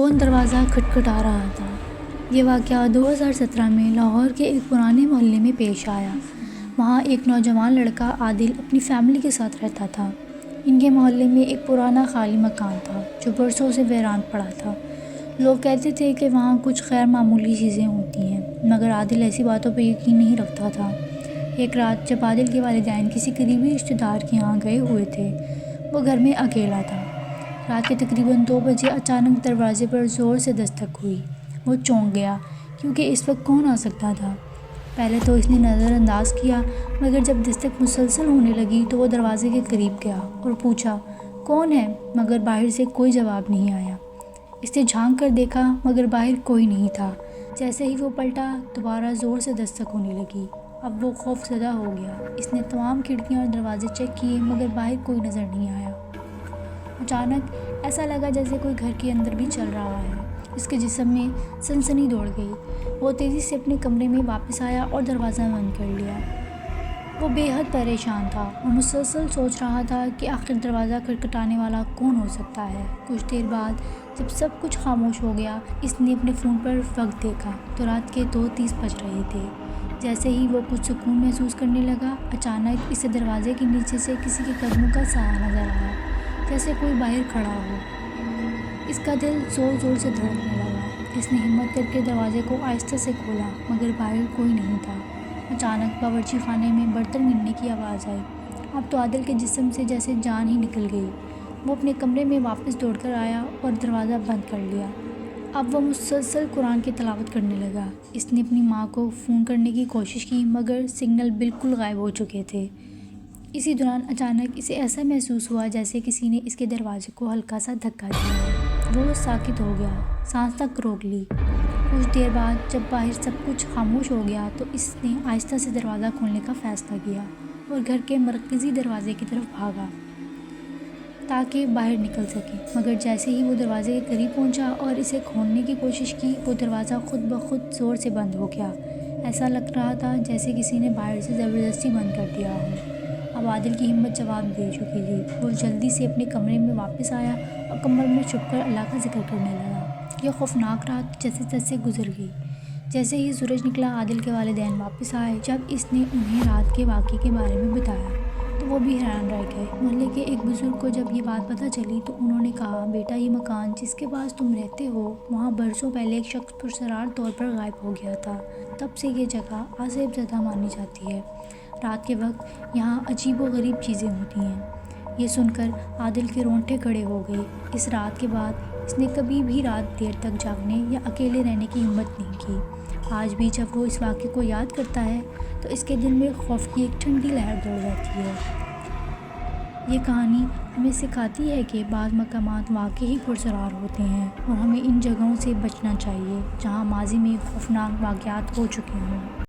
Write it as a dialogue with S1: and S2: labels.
S1: کون دروازہ کھٹکھٹا رہا تھا؟ یہ واقعہ 2017 میں لاہور کے ایک پرانے محلے میں پیش آیا۔ وہاں ایک نوجوان لڑکا عادل اپنی فیملی کے ساتھ رہتا تھا۔ ان کے محلے میں ایک پرانا خالی مکان تھا جو برسوں سے ویران پڑا تھا۔ لوگ کہتے تھے کہ وہاں کچھ غیر معمولی چیزیں ہوتی ہیں، مگر عادل ایسی باتوں پر یقین نہیں رکھتا تھا۔ ایک رات جب عادل کے والدین کسی قریبی رشتہ دار کے یہاں گئے ہوئے تھے، وہ گھر میں اکیلا تھا۔ رات کے تقریباً 2 بجے اچانک دروازے پر زور سے دستک ہوئی۔ وہ چونک گیا کیونکہ اس وقت کون آ سکتا تھا۔ پہلے تو اس نے نظر انداز کیا، مگر جب دستک مسلسل ہونے لگی تو وہ دروازے کے قریب گیا اور پوچھا کون ہے، مگر باہر سے کوئی جواب نہیں آیا۔ اس نے جھانک کر دیکھا مگر باہر کوئی نہیں تھا۔ جیسے ہی وہ پلٹا دوبارہ زور سے دستک ہونے لگی۔ اب وہ خوف زدہ ہو گیا۔ اس نے تمام کھڑکیاں اور دروازے چیک کیے مگر باہر کوئی نظر نہیں آیا۔ اچانک ایسا لگا جیسے کوئی گھر کے اندر بھی چل رہا ہے۔ اس کے جسم میں سنسنی دوڑ گئی۔ وہ تیزی سے اپنے کمرے میں واپس آیا اور دروازہ بند کر لیا۔ وہ بے حد پریشان تھا اور مسلسل سوچ رہا تھا کہ آخر دروازہ کھٹکھٹانے والا کون ہو سکتا ہے۔ کچھ دیر بعد جب سب کچھ خاموش ہو گیا، اس نے اپنے فون پر وقت دیکھا تو رات کے 2:30 بج رہے تھے۔ جیسے ہی وہ کچھ سکون محسوس کرنے لگا، اچانک اسے دروازے کے نیچے سے کسی کے قدموں کا سایہ نظر آیا، جیسے کوئی باہر کھڑا ہو۔ اس کا دل زور زور سے دھڑکنے لگا۔ اس نے ہمت کر کے دروازے کو آہستہ سے کھولا مگر باہر کوئی نہیں تھا۔ اچانک باورچی خانے میں برتن گرنے کی آواز آئی۔ اب تو عادل کے جسم سے جیسے جان ہی نکل گئی۔ وہ اپنے کمرے میں واپس دوڑ کر آیا اور دروازہ بند کر لیا۔ اب وہ مسلسل قرآن کی تلاوت کرنے لگا۔ اس نے اپنی ماں کو فون کرنے کی کوشش کی مگر سگنل بالکل غائب ہو چکے تھے۔ اسی دوران اچانک اسے ایسا محسوس ہوا جیسے کسی نے اس کے دروازے کو ہلکا سا دھکا دیا۔ وہ ساکت ہو گیا، سانس تک روک لی۔ کچھ دیر بعد جب باہر سب کچھ خاموش ہو گیا تو اس نے آہستہ سے دروازہ کھولنے کا فیصلہ کیا اور گھر کے مرکزی دروازے کی طرف بھاگا تاکہ باہر نکل سکے۔ مگر جیسے ہی وہ دروازے کے قریب پہنچا اور اسے کھولنے کی کوشش کی، وہ دروازہ خود بخود زور سے بند ہو گیا۔ ایسا لگ رہا تھا جیسے کسی نے باہر سے زبردستی بند کر دیا ہو۔ اب عادل کی ہمت جواب دے چکی تھی۔ وہ جلدی سے اپنے کمرے میں واپس آیا اور کمر میں چھپ کر اللہ کا ذکر کرنے لگا۔ یہ خوفناک رات جیسے تیسے گزر گئی۔ جیسے ہی سورج نکلا، عادل کے والدین واپس آئے۔ جب اس نے انہیں رات کے واقعے کے بارے میں بتایا تو وہ بھی حیران رہ گئے۔ محلے کے ایک بزرگ کو جب یہ بات پتہ چلی تو انہوں نے کہا، بیٹا یہ مکان جس کے پاس تم رہتے ہو، وہاں برسوں پہلے ایک شخص پراسرار طور پر غائب ہو گیا تھا۔ تب سے یہ جگہ عذاب زدہ مانی جاتی ہے۔ رات کے وقت یہاں عجیب و غریب چیزیں ہوتی ہیں۔ یہ سن کر عادل کے رونگٹے کھڑے ہو گئے۔ اس رات کے بعد اس نے کبھی بھی رات دیر تک جاگنے یا اکیلے رہنے کی ہمت نہیں کی۔ آج بھی جب وہ اس واقعے کو یاد کرتا ہے تو اس کے دل میں خوف کی ایک ٹھنڈی لہر دوڑ جاتی ہے۔ یہ کہانی ہمیں سکھاتی ہے کہ بعض مقامات واقعی پراسرار ہوتے ہیں اور ہمیں ان جگہوں سے بچنا چاہیے جہاں ماضی میں خوفناک واقعات ہو چکے ہوں۔